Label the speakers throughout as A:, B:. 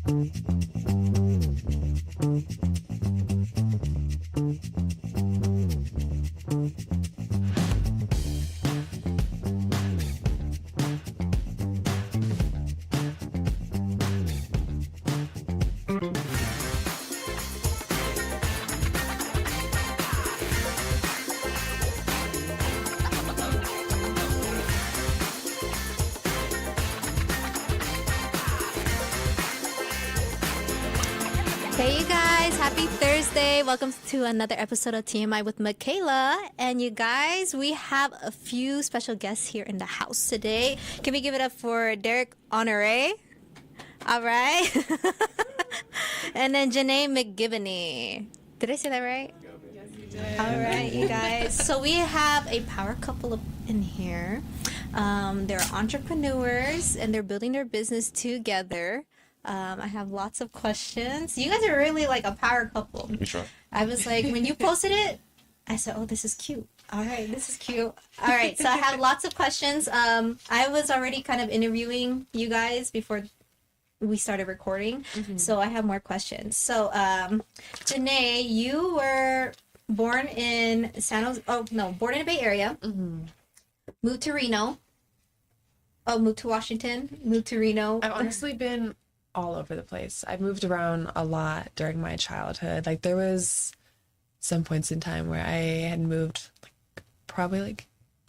A: Hey you guys, happy Thursday. Welcome to another episode of TMI with Maiekayla. And you guys, we have a few special guests here in the house today. Can we give it up for Derek Honore? All right. And then Janae McGivney. Did I say that right?
B: Yes, you did.
A: All right, you guys. So we have a power couple in here. They're entrepreneurs and they're building their business together. I have lots of questions. You guys are really like a power couple.
C: We try.
A: I was like, when you posted it, I said, oh, this is cute. All right, this is cute. All right, so I have lots of questions. I was already kind of interviewing you guys before we started recording, so I have more questions. So, Janae, you were born in born in the Bay Area, moved to Reno. Oh, moved to Washington, moved to Reno.
B: I've honestly been all over the place. I moved around a lot during my childhood. Like there was some points in time where I had moved probably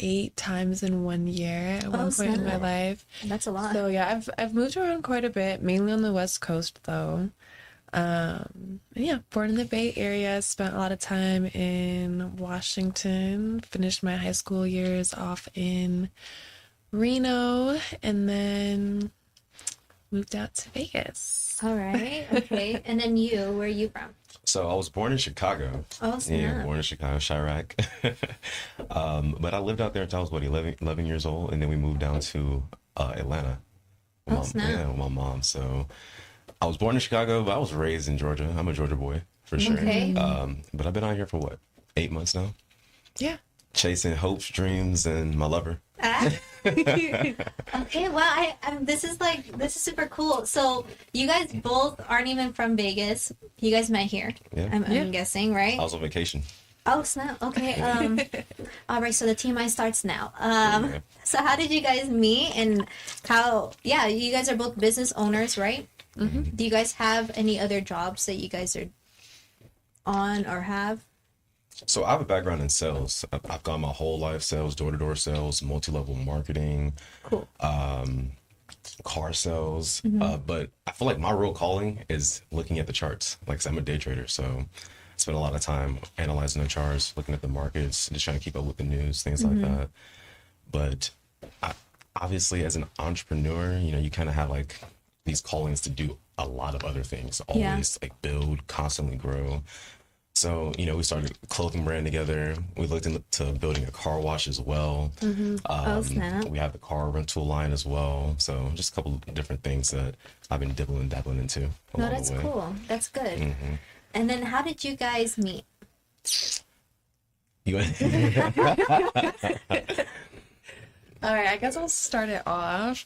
B: 8 times in 1 year at one point in my life.
A: That's a lot.
B: So yeah, I've moved around quite a bit, mainly on the West Coast though. And yeah, born in the Bay Area, spent a lot of time in Washington, finished my high school years off in Reno, and then moved out to Vegas.
A: All right. Okay. And then you, where are you from?
C: So I was born in Chicago.
A: Oh, snap.
C: Yeah, born in Chicago, Chirac. But I lived out there until I was, 11 years old, and then we moved down to Atlanta. With my mom. So I was born in Chicago, but I was raised in Georgia. I'm a Georgia boy, for sure.
A: Okay.
C: But I've been out here for 8 months now?
B: Yeah.
C: Chasing hopes, dreams, and my lover.
A: Okay, well, this is super cool. So you guys both aren't even from Vegas. You guys met here.
C: Yeah.
A: I'm guessing, right?
C: I was on vacation.
A: Oh, snap. Okay. All right. So the TMI starts now.
C: Yeah.
A: So how did you guys meet and how? Yeah, you guys are both business owners, right? Mm-hmm. Do you guys have any other jobs that you guys are on or have?
C: So I have a background in sales. I've gone my whole life sales, door-to-door sales, multi-level marketing,
A: Cool.
C: car sales. But I feel like my real calling is looking at the charts. Like I said, I'm a day trader, so I spend a lot of time analyzing the charts, looking at the markets, just trying to keep up with the news, things like that. But obviously, as an entrepreneur, you kind of have like these callings to do a lot of other things. Always like build, constantly grow. So, we started a clothing brand together. We looked into building a car wash as well.
A: Oh, snap.
C: We have the car rental line as well. So just a couple of different things that I've been dabbling into along
A: No, that's
C: the way.
A: cool. That's good. And then how did you guys meet?
C: You
B: All right, I guess I'll start it off.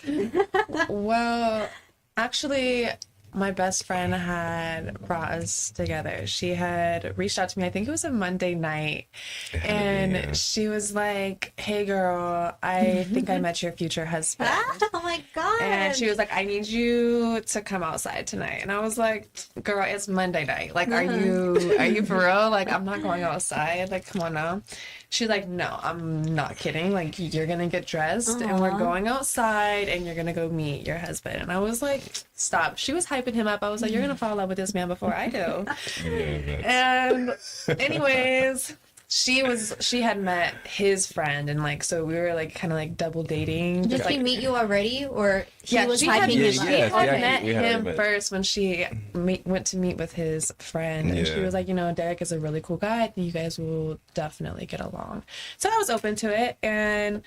B: Well, actually, my best friend had brought us together. She had reached out to me, I think it was a Monday night, and she was like, hey girl, I think I met your future husband.
A: Oh my God.
B: And she was like, I need you to come outside tonight. And I was like, girl, it's Monday night. Like, are you for real? Like, I'm not going outside. Like, come on now. She's like, no, I'm not kidding. Like, you're going to get dressed and we're going outside and you're going to go meet your husband. And I was like, stop. She was hyping him up. I was like, you're going to fall in love with this man before I do. And anyways, she had met his friend and like, so we were like kind of like double dating.
A: Did she meet you already or he was
B: she
A: hyping him up?
B: She had met him first when she went to meet with his friend, and she was like, Derek is a really cool guy. You guys will definitely get along. So I was open to it, and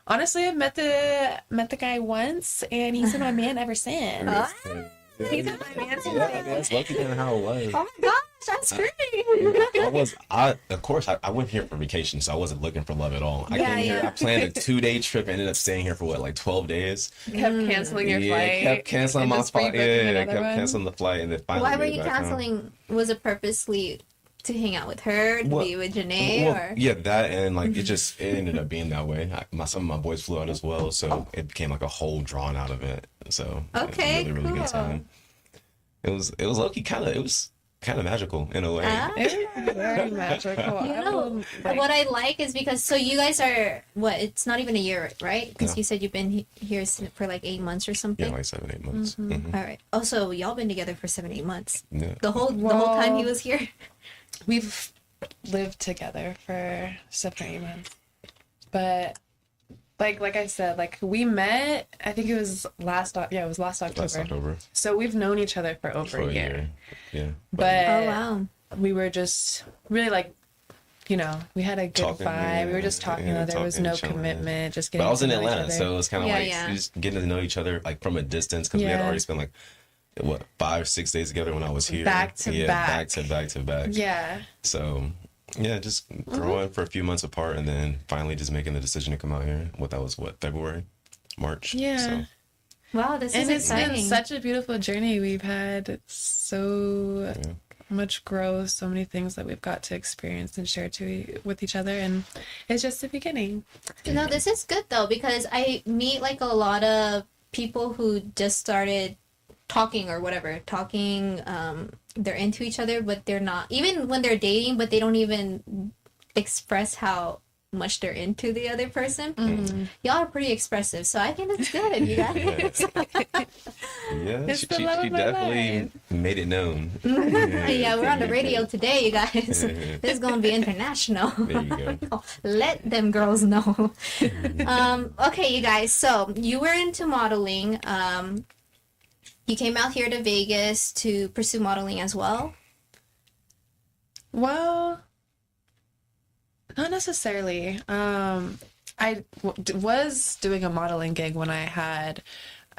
B: honestly, I met the guy once, and he's been my man ever since. He's been my man since.
C: That's lucky kind of how it was.
A: Oh my God. That's great.
C: Of course, I went here for vacation, so I wasn't looking for love at all. I
A: Yeah,
C: came here,
A: yeah.
C: I planned a 2-day trip, ended up staying here for what, like 12 days?
B: Kept canceling your
C: Yeah,
B: flight.
C: kept canceling
B: and
C: my
B: just
C: flight.
B: rebooking
C: Yeah,
B: another
C: kept
B: one.
C: canceling the flight, and then finally
A: Why were
C: made it
A: you
C: back home.
A: canceling? Was it purposely to hang out with her, to be with Janae, or?
C: Yeah, that and like it ended up being that way. Some of my boys flew out as well, so it became like a whole drawn out event. So it was a
A: Okay,
C: really good
A: cool.
C: time. It was low-key kind of magical in a way.
A: Ah.
B: It was very magical.
A: You
B: I
A: know,
B: will, like,
A: what I like is because, so you guys are, what, it's not even a year, right? Because
C: No.
A: you said you've been here for like 8 months or something.
C: Yeah, like 7-8 months. Mhm.
A: All right. Also, y'all been together for 7-8 months.
C: Yeah.
A: The whole time he was here.
B: we've lived together for 7 or 8 months, but like I said, like we met, I think it was last October.
C: Last October.
B: So we've known each other for over
C: For
B: a year.
C: Yeah.
B: But
A: Oh, wow.
B: we were just really like, we had a good
C: Talking,
B: vibe. We were
C: yeah,
B: just talking.
C: yeah,
B: there was
C: talking,
B: no
C: chilling.
B: commitment. Just
C: But
B: getting.
C: I was
B: to
C: in
B: know each
C: Atlanta,
B: other.
C: so it was kind of
A: Yeah,
C: like
A: yeah.
C: just getting to know each other like from a distance because we had
B: Yeah.
C: already spent like 5-6 days together when I was here.
B: Back to back.
C: back to back to back.
B: Yeah.
C: So yeah, just growing for a few months apart and then finally just making the decision to come out here. February, March.
B: Yeah.
C: So,
A: Wow, this is
B: And it's been
A: exciting.
B: such a beautiful journey we've had. So
C: yeah.
B: much growth, so many things that we've got to experience and share with each other, and it's just the beginning.
A: No, this is good though, because I meet like a lot of people who just started talking or whatever, they're into each other, but they're not, even when they're dating, but they don't even express how much they're into the other person. Y'all are pretty expressive, so I think it's good, you guys.
C: Yeah,
B: It's
C: she
B: the love of my
C: definitely made it known.
A: Yeah, we're on the radio today, you guys. This is gonna be international.
C: There you go.
A: Let them girls know. Okay, you guys. So you were into modeling. You came out here to Vegas to pursue modeling as well.
B: Well, not necessarily. I was doing a modeling gig when I had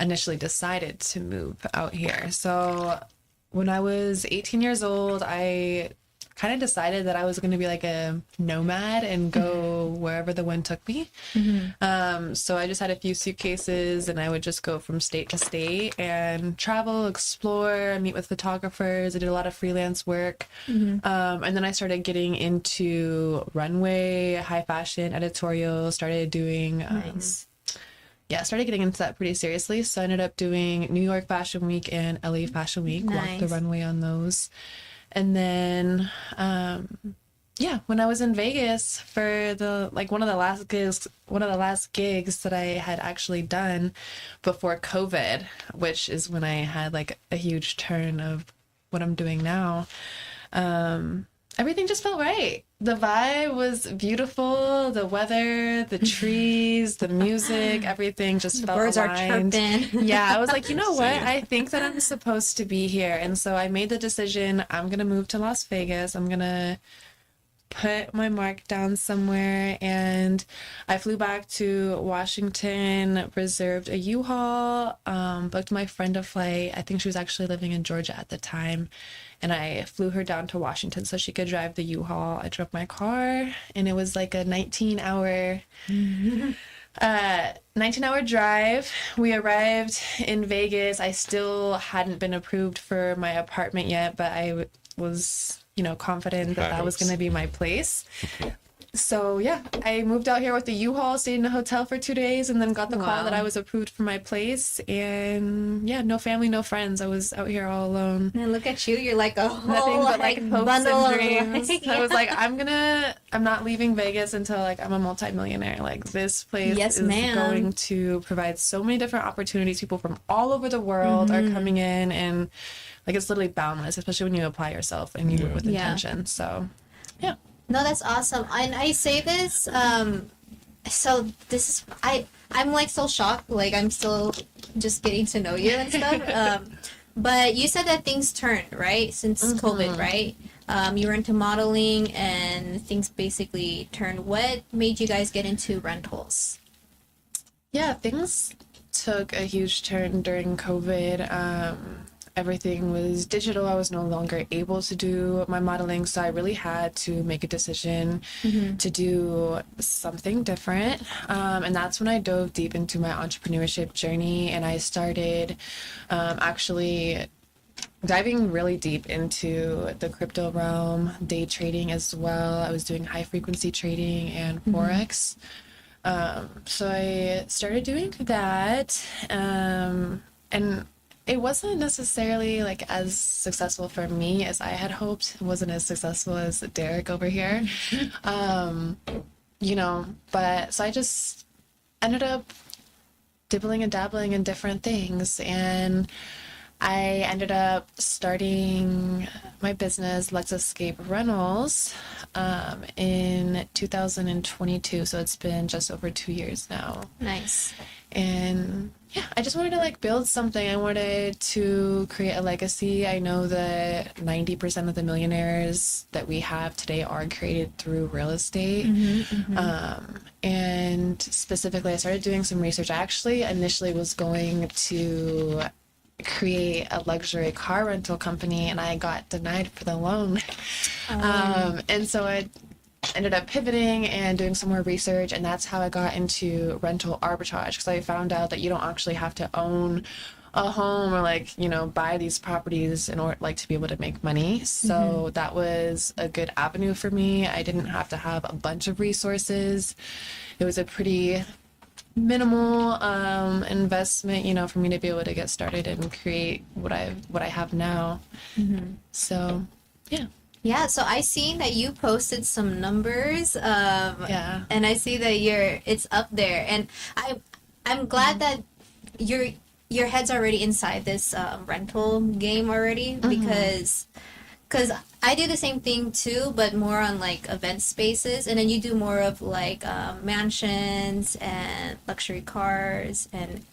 B: initially decided to move out here. So when I was 18 years old, I kind of decided that I was going to be like a nomad and go wherever the wind took me. So I just had a few suitcases and I would just go from state to state and travel, explore, meet with photographers. I did a lot of freelance work. And then I started getting into runway, high fashion, editorial, started doing...
A: Nice.
B: Yeah, started getting into that pretty seriously. So I ended up doing New York Fashion Week and LA Fashion Week, walked the
A: Nice.
B: runway on those. And then, when I was in Vegas for one of the last gigs that I had actually done before COVID, which is when I had like a huge turn of what I'm doing now. Everything just felt right. The vibe was beautiful. The weather, the trees, the music, everything just felt
A: Birds
B: aligned.
A: are chirping.
B: Yeah, I was like, you know what?
C: Same.
B: I think that I'm supposed to be here. And so I made the decision, I'm going to move to Las Vegas. I'm going to put my mark down somewhere. And I flew back to Washington, reserved a U-Haul, booked my friend a flight. I think she was actually living in Georgia at the time. And I flew her down to Washington so she could drive the U-Haul. I drove my car, and it was like a 19-hour 19-hour drive. We arrived in Vegas. I still hadn't been approved for my apartment yet, but I was, confident that was going to be my place. So yeah, I moved out here with the U-Haul, stayed in a hotel for 2 days, and then got the call
A: Wow.
B: that I was approved for my place. And yeah, no family, no friends. I was out here all alone.
A: And look at you, you're like a
B: Nothing
A: whole
B: but like hopes
A: bundle
B: and
A: of
B: dreams.
A: like,
B: I was like, I'm not leaving Vegas until like I'm a multimillionaire. Like this place
A: Yes,
B: is
A: ma'am.
B: going to provide so many different opportunities. People from all over the world are coming in, and like it's literally boundless, especially when you apply yourself and you do it with
A: Yeah.
B: intention. So yeah.
A: No, that's awesome. And I say this, so this is, I'm like so shocked, like I'm still just getting to know you and stuff. But you said that things turned, right? Since COVID, right? You were into modeling and things basically turned. What made you guys get into rentals?
B: Yeah, things took a huge turn during COVID. everything was digital. I was no longer able to do my modeling, so I really had to make a decision to do something different. And that's when I dove deep into my entrepreneurship journey, and I started actually diving really deep into the crypto realm, day trading as well. I was doing high frequency trading and Forex. So I started doing that. And it wasn't necessarily like as successful for me as I had hoped. It wasn't as successful as Derek over here. But so I just ended up dibbling and dabbling in different things, and I ended up starting my business, Lexuscape Rentals, in 2022. So it's been just over 2 years now.
A: Nice.
B: And yeah, I just wanted to like build something. I wanted to create a legacy. I know that 90% of the millionaires that we have today are created through real estate. And specifically, I started doing some research. I actually initially was going to create a luxury car rental company, and I got denied for the loan. And so I ended up pivoting and doing some more research, and that's how I got into rental arbitrage, because I found out that you don't actually have to own a home or like buy these properties in order like to be able to make money. So that was a good avenue for me. I didn't have to have a bunch of resources. It was a pretty minimal investment, for me to be able to get started and create what I have now. So
A: Yeah, so I seen that you posted some numbers, and I see that it's up there, and I'm glad that your head's already inside this rental game already, because I do the same thing too, but more on like event spaces, and then you do more of like mansions and luxury cars and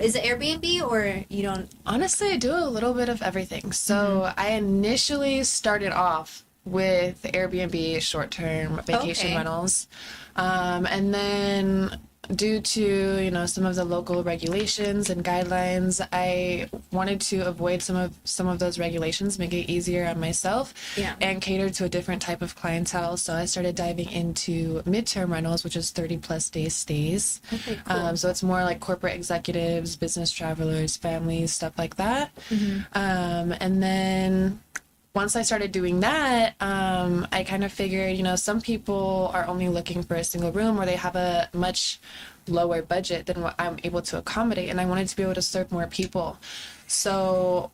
A: is it Airbnb or you don't?
B: Honestly, I do a little bit of everything. So I initially started off with Airbnb short-term vacation rentals. And then due to, some of the local regulations and guidelines, I wanted to avoid some of those regulations, make it easier on myself, and cater to a different type of clientele. So I started diving into midterm rentals, which is 30 plus days stays.
A: Okay, cool.
B: So it's more like corporate executives, business travelers, families, stuff like that. And then once I started doing that, I kind of figured, some people are only looking for a single room, or they have a much lower budget than what I'm able to accommodate, and I wanted to be able to serve more people. So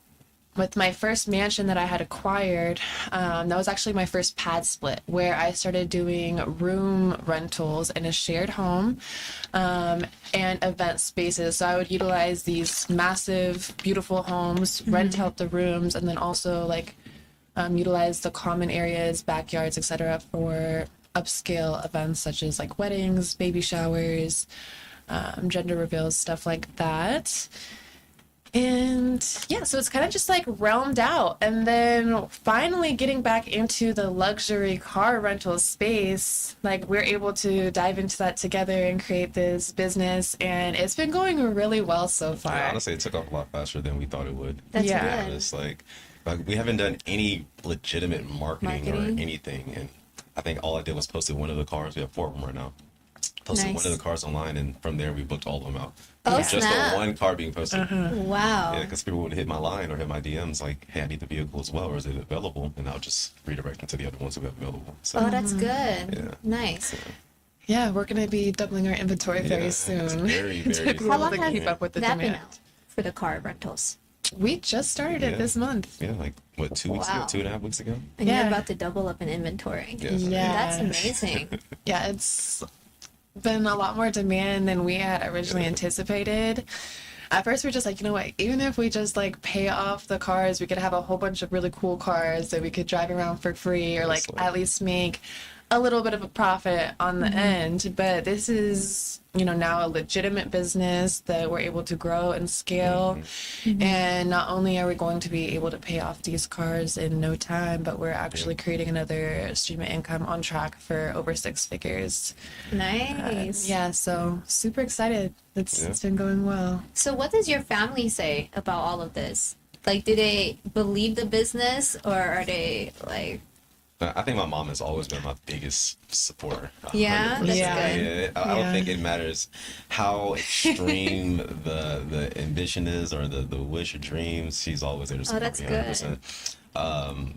B: with my first mansion that I had acquired, that was actually my first pad split, where I started doing room rentals in a shared home and event spaces. So I would utilize these massive, beautiful homes, rent out the rooms, and then also like utilize the common areas, backyards, etc. for upscale events such as like weddings, baby showers, gender reveals, stuff like that. And yeah, so it's kind of just like realmed out. And then finally getting back into the luxury car rental space, like we're able to dive into that together and create this business. And it's been going really well so far.
C: Yeah, honestly, it took off a lot faster than we thought it would.
A: That's
B: good.
C: It's like we haven't done any legitimate marketing or anything. And I think all I did was posted one of the cars. We have 4 of them right now. Posted one of the cars online, and from there we booked all of them out. Just the one car being posted.
A: Wow.
C: Yeah, because people would hit my line or hit my DMs like, hey, I need the vehicle as well, or is it available? And I'll just redirect them to the other ones who have available. So,
A: That's good.
C: Yeah.
A: Nice.
B: Yeah, we're going to be doubling our inventory very
C: It's
B: soon.
C: very, very
B: to be able to keep up with the
A: that been
B: demand.
A: out for the car rentals?
B: We just started it this month.
C: Yeah, like what, 2 weeks ago, 2.5 weeks ago?
A: And you're about to double up in inventory.
C: Yes.
A: That's amazing.
B: Yeah, it's been a lot more demand than we had originally anticipated. At first, we are just like, you know what, even if we just like pay off the cars, we could have a whole bunch of really cool cars that we could drive around for free, or like at least make a little bit of a profit on the end. But this is, now a legitimate business that we're able to grow and scale. And not only are we going to be able to pay off these cars in no time, but we're actually creating another stream of income on track for over 6 figures.
A: Nice.
B: Yeah, so super excited. It's been going well.
A: So what does your family say about all of this? Like, do they believe the business, or are they like?
C: I think my mom has always been my biggest supporter.
A: Yeah,
C: 100%.
A: that's
B: Yeah.
A: good.
C: Yeah, I don't think it matters how extreme the ambition is or the wish or dreams. She's always there to support
A: that's
C: me
A: good.
C: 100%.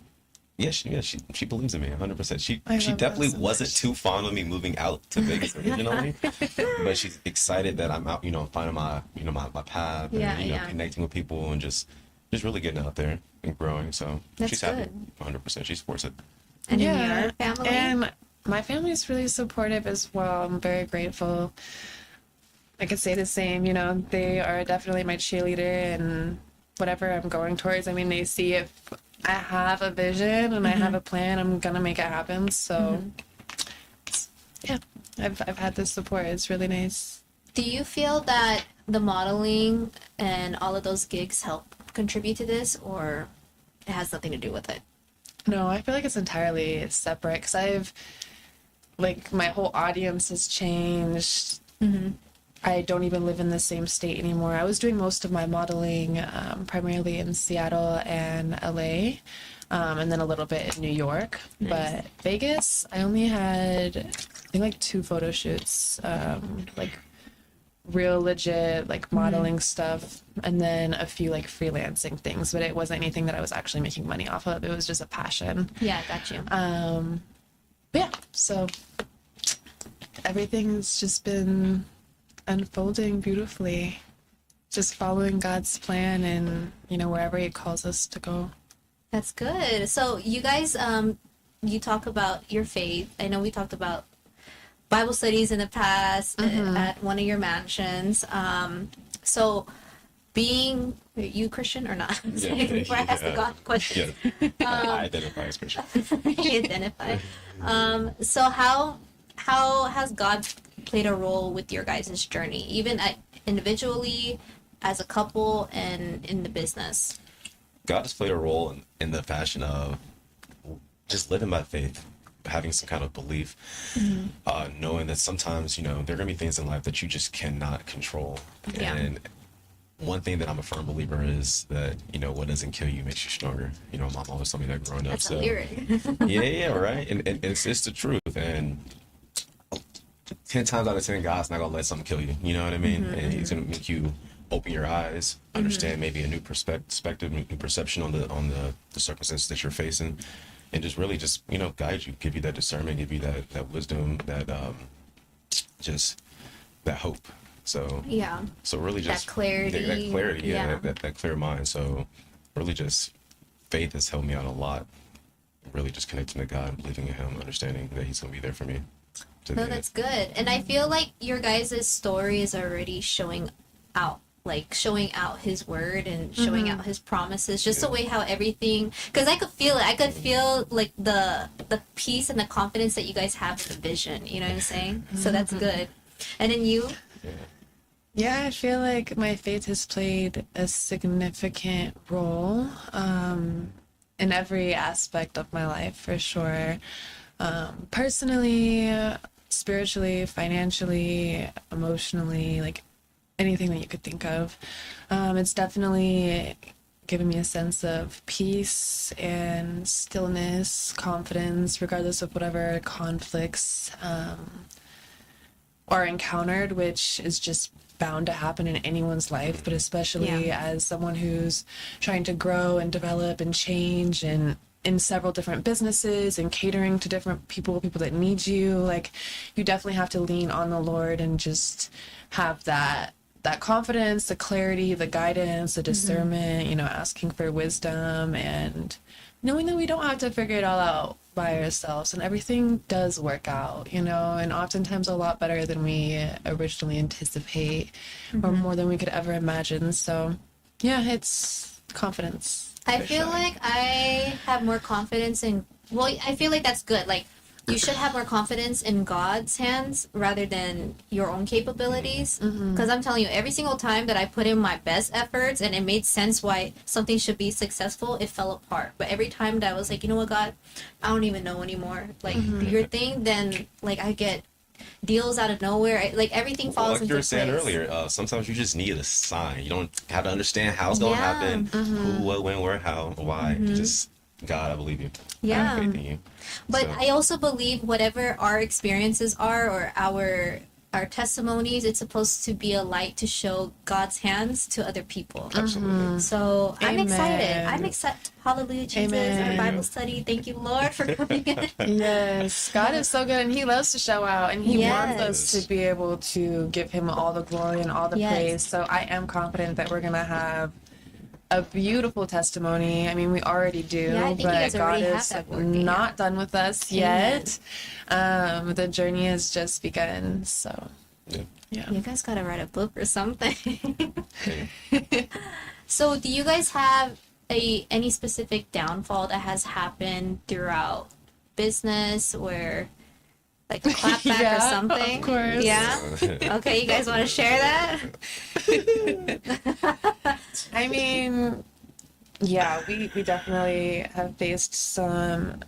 C: Yeah, she believes in me 100%. She
B: I
C: she
B: love that
C: definitely
B: so
C: wasn't
B: much.
C: too fond of me moving out to Vegas originally, but she's excited that I'm out, finding my path and
A: Yeah, yeah.
C: connecting with people and just really getting out there and growing. So
A: That's
C: she's happy
A: good.
C: 100%. She supports it.
A: And in
B: Yeah,
A: your family?
B: and my family is really supportive as well. I'm very grateful. I could say the same, they are definitely my cheerleader and whatever I'm going towards. I mean, they see if I have a vision and I have a plan, I'm gonna make it happen. So, yeah, I've had this support. It's really nice.
A: Do you feel that the modeling and all of those gigs help contribute to this, or it has nothing to do with it?
B: No, I feel like it's entirely separate because my whole audience has changed. I don't even live in the same state anymore. I was doing most of my modeling primarily in Seattle and LA, and then a little bit in New York.
A: Nice.
B: But Vegas, I only had, I think, like 2 photo shoots, like real legit, like modeling stuff, and then a few like freelancing things. But it wasn't anything that I was actually making money off of. It was just a passion.
A: Yeah, I got you.
B: But yeah, so everything's just been unfolding beautifully, just following God's plan and wherever he calls us to go.
A: That's good. So you guys, you talk about your faith. I know we talked about Bible studies in the past at one of your mansions. So being, are you Christian or not? Before I ask the God question.
C: Yeah, I identify as Christian.
A: You identify. So how has God played a role with your guys' journey, even individually, as a couple, and in the business?
C: God has played a role in the fashion of just living by faith, having some kind of belief, knowing that sometimes, there are going to be things in life that you just cannot control.
A: Yeah.
C: And one thing that I'm a firm believer is that, what doesn't kill you makes you stronger. Mom always told me that growing up.
A: That's
C: So
A: a lyric.
C: yeah, right. And it's the truth. And 10 times out of 10, God's not gonna let something kill you. You know what I mean? And He's gonna make you open your eyes, understand maybe a new perspective, new perception on the circumstances that you're facing, and just really guide you, give you that discernment, give you that wisdom, that just that hope. So
A: Yeah.
C: So really just
A: That clarity.
C: that clarity,
A: Yeah.
C: that clear mind. So really just faith has helped me out a lot. Really just connecting to God, believing in Him, understanding that He's gonna be there for me.
A: No, that's good. And I feel like your guys' story is already showing out his word and showing out his promises, just the way how everything, because I could feel it. I could feel like the peace and the confidence that you guys have in the vision. You know what I'm saying? So that's good. And then you?
B: Yeah, I feel like my faith has played a significant role in every aspect of my life, for sure. Personally, spiritually, financially, emotionally, like anything that you could think of. It's definitely given me a sense of peace and stillness, confidence, regardless of whatever conflicts are encountered, which is just bound to happen in anyone's life, but especially as someone who's trying to grow and develop and change and in several different businesses and catering to different people that need you. Like, you definitely have to lean on the Lord and just have that confidence, the clarity, the guidance, the discernment, asking for wisdom and knowing that we don't have to figure it all out by ourselves, and everything does work out, and oftentimes a lot better than we originally anticipate or more than we could ever imagine. So yeah, it's confidence.
A: I feel like I have more confidence I feel like that's good. Like, you should have more confidence in God's hands rather than your own capabilities. Because I'm telling you, every single time that I put in my best efforts and it made sense why something should be successful, it fell apart. But every time that I was like, you know what, God, I don't even know anymore. Like, your thing, then, like, I get deals out of nowhere. Like everything falls
C: Like
A: into
C: you were
A: place.
C: saying earlier, sometimes you just need a sign. You don't have to understand how it's going to
A: Yeah.
C: happen, who, what, when, where, how, why. You just, God, I believe you. I
A: Yeah.
C: have faith in you.
A: But
C: So,
A: I also believe whatever our experiences are or our testimonies, it's supposed to be a light to show God's hands to other people.
C: absolutely.
A: So I'm
B: Amen.
A: excited. I'm excited. Hallelujah, Jesus.
B: Amen.
A: Our Bible study. Thank you, Lord, for coming in.
B: Yes, God is so good, and He loves to show out, and He wants us
C: Yes.
B: to be able to give Him all the glory and all the
A: Yes.
B: praise. So I am confident that we're gonna have a beautiful testimony. I mean, we already do,
A: Yeah, I think you
B: but
A: guys
B: God
A: already have
B: is
A: that working.
B: not done with us yet. The journey has just begun. So, yeah.
A: You guys gotta write a book or something.
C: Hey,
A: So, do you guys have any specific downfall that has happened throughout business or like a clapback
B: Yeah,
A: or something?
B: of course.
A: Yeah. Okay, you guys want to share that?
B: I mean, yeah, we definitely have faced some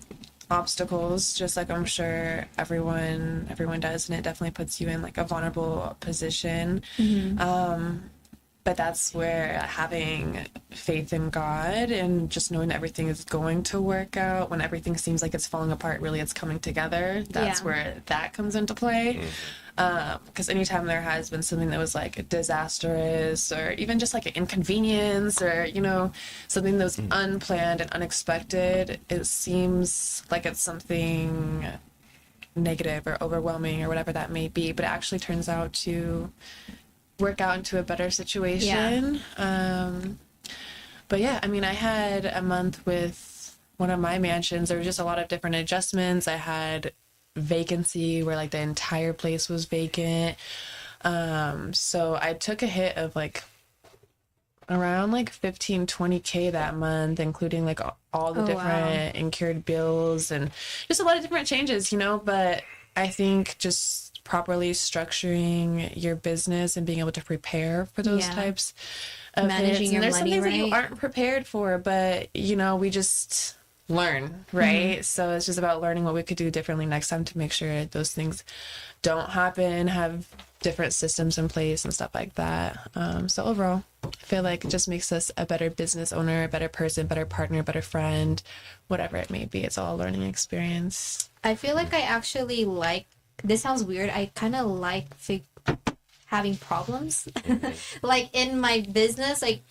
B: obstacles, just like I'm sure everyone does, and it definitely puts you in like a vulnerable position. But that's where having faith in God and just knowing that everything is going to work out when everything seems like it's falling apart, really it's coming together. That's
A: Yeah.
B: where that comes into play. Because anytime there has been something that was like disastrous or even just like an inconvenience or, you know, something that was unplanned and unexpected, it seems like it's something negative or overwhelming or whatever that may be, but it actually turns out to work out into a better situation. But yeah, I mean, I had a month with one of my mansions. There was just a lot of different adjustments. I had vacancy where like the entire place was vacant. So I took a hit of like around like 15-20K that month, including like all the
A: Oh,
B: different incurred bills and just a lot of different changes, you know. But I think just properly structuring your business and being able to prepare for those
A: Yeah.
B: types of
A: Managing
B: hits.
A: your
B: And there's some
A: money,
B: things that you
A: right?
B: aren't prepared for, but you know, we just learn, right? So it's just about learning what we could do differently next time to make sure those things don't happen, have different systems in place and stuff like that. So overall, I feel like it just makes us a better business owner, a better person, better partner, better friend, whatever it may be. It's all a learning experience.
A: I feel like I actually like, this sounds weird, I kind of like having problems. Like in my business, like,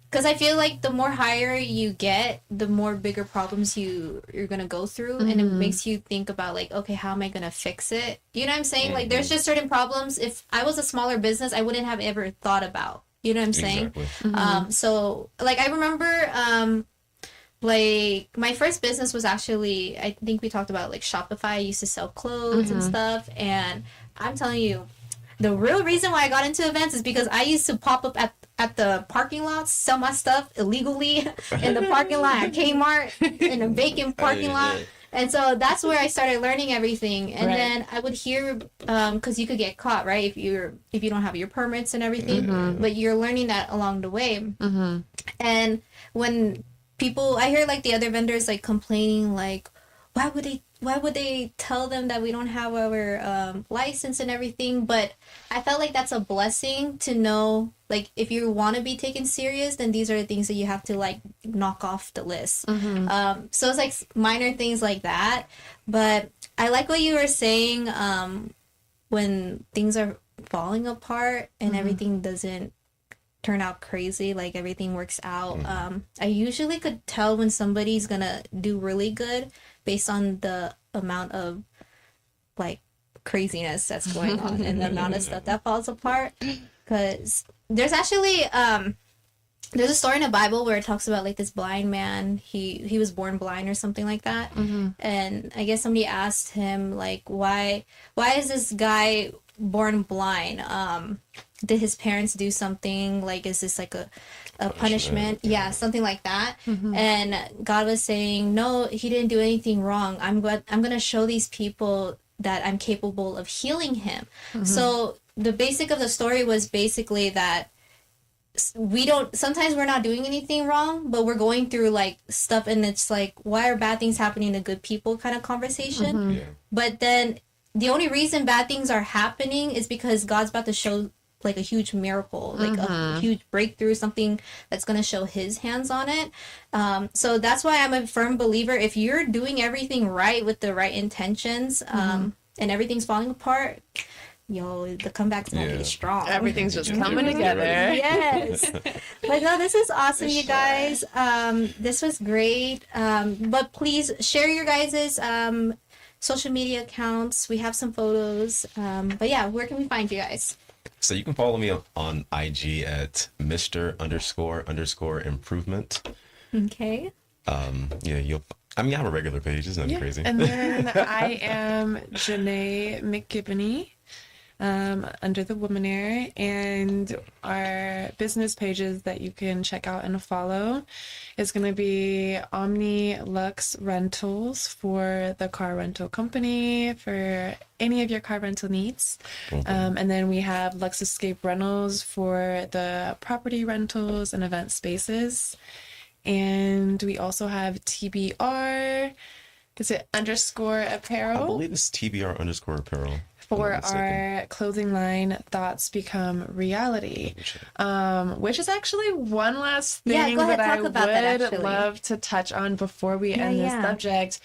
A: because I feel like the more higher you get, the more bigger problems you're gonna go through, and it makes you think about like, okay, how am I gonna fix it? You know what I'm saying? Like, there's just certain problems. If I was a smaller business, I wouldn't have ever thought about. You know what I'm saying?
C: Exactly.
A: So like I remember, like my first business was actually, I think we talked about like Shopify. I used to sell clothes and stuff, and I'm telling you, the real reason why I got into events is because I used to pop up at the parking lots, sell my stuff illegally in the parking lot at Kmart in a vacant parking lot. And so that's where I started learning everything. And
B: Right.
A: then I would hear, because you could get caught, right, if you don't have your permits and everything. But you're learning that along the way. And when people, I hear like the other vendors like complaining, like, why would they tell them that we don't have our license and everything? But I felt like that's a blessing to know, like, if you want to be taken serious, then these are the things that you have to like knock off the list. So it's like minor things like that. But I like what you were saying, when things are falling apart and everything doesn't turn out crazy, like everything works out. I usually could tell when somebody's gonna do really good based on the amount of like craziness that's going on and the amount of stuff that falls apart. Because there's actually there's a story in the Bible where it talks about like this blind man. He was born blind or something like that. And I guess somebody asked him like, why is this guy born blind? Did his parents do something? Like, is this like a punishment? Yeah, something like that. And God was saying, no, he didn't do anything wrong. I'm gonna show these people that I'm capable of healing him. So the basic of the story was basically that sometimes we're not doing anything wrong, but we're going through like stuff, and it's like, why are bad things happening to good people kind of conversation. But then the only reason bad things are happening is because God's about to show like a huge miracle, like a huge breakthrough, something that's going to show his hands on it. So that's why I'm a firm believer. If you're doing everything right with the right intentions, and everything's falling apart, the comeback's gonna be strong.
B: Everything's just coming together.
A: Yes. But no, this is awesome, you guys. This was great. But please share your guys's social media accounts. We have some photos. But yeah, where can we find you guys?
C: So you can follow me on IG at Mr__improvement.
A: Okay.
C: Yeah, I have a regular page. It's nothing crazy.
B: And then I am Janae McGibney, under the Womanair, and our business pages that you can check out and follow is going to be Omni Lux Rentals for the car rental company for any of your car rental needs. And then we have Lux Escape Rentals for the property rentals and event spaces. And we also have TBR. Is it _apparel?
C: I believe it's TBR_apparel.
B: For our clothing line, Thoughts Become Reality, which is actually one last thing that I would love to touch on before we end this subject,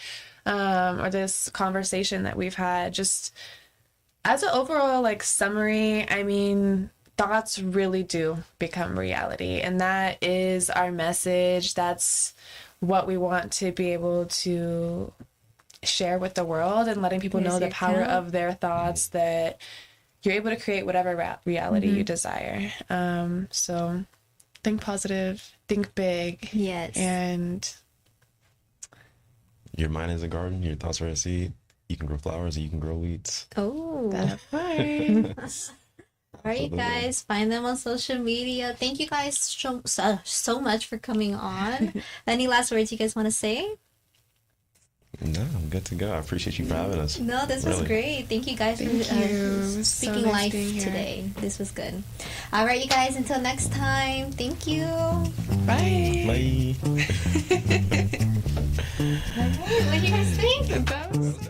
B: or this conversation that we've had. Just as an overall like summary, I mean, thoughts really do become reality, and that is our message. That's what we want to be able to share with the world, and letting people know the power of their thoughts, that you're able to create whatever reality you desire. So think positive, think big.
A: Yes.
B: And
C: your mind is a garden, your thoughts are a seed. You can grow flowers, and you can grow weeds.
A: Oh,
B: that part.
A: All right, guys, find them on social media. Thank you guys so much for coming on. Any last words you guys want to say?
C: No, I'm good to go. I appreciate you for having us.
A: No, this was great. Thank you guys for speaking life today. This was good. All right, you guys, until next time. Thank you.
B: Bye.
C: Bye.
A: All right, what do you guys think?
B: That was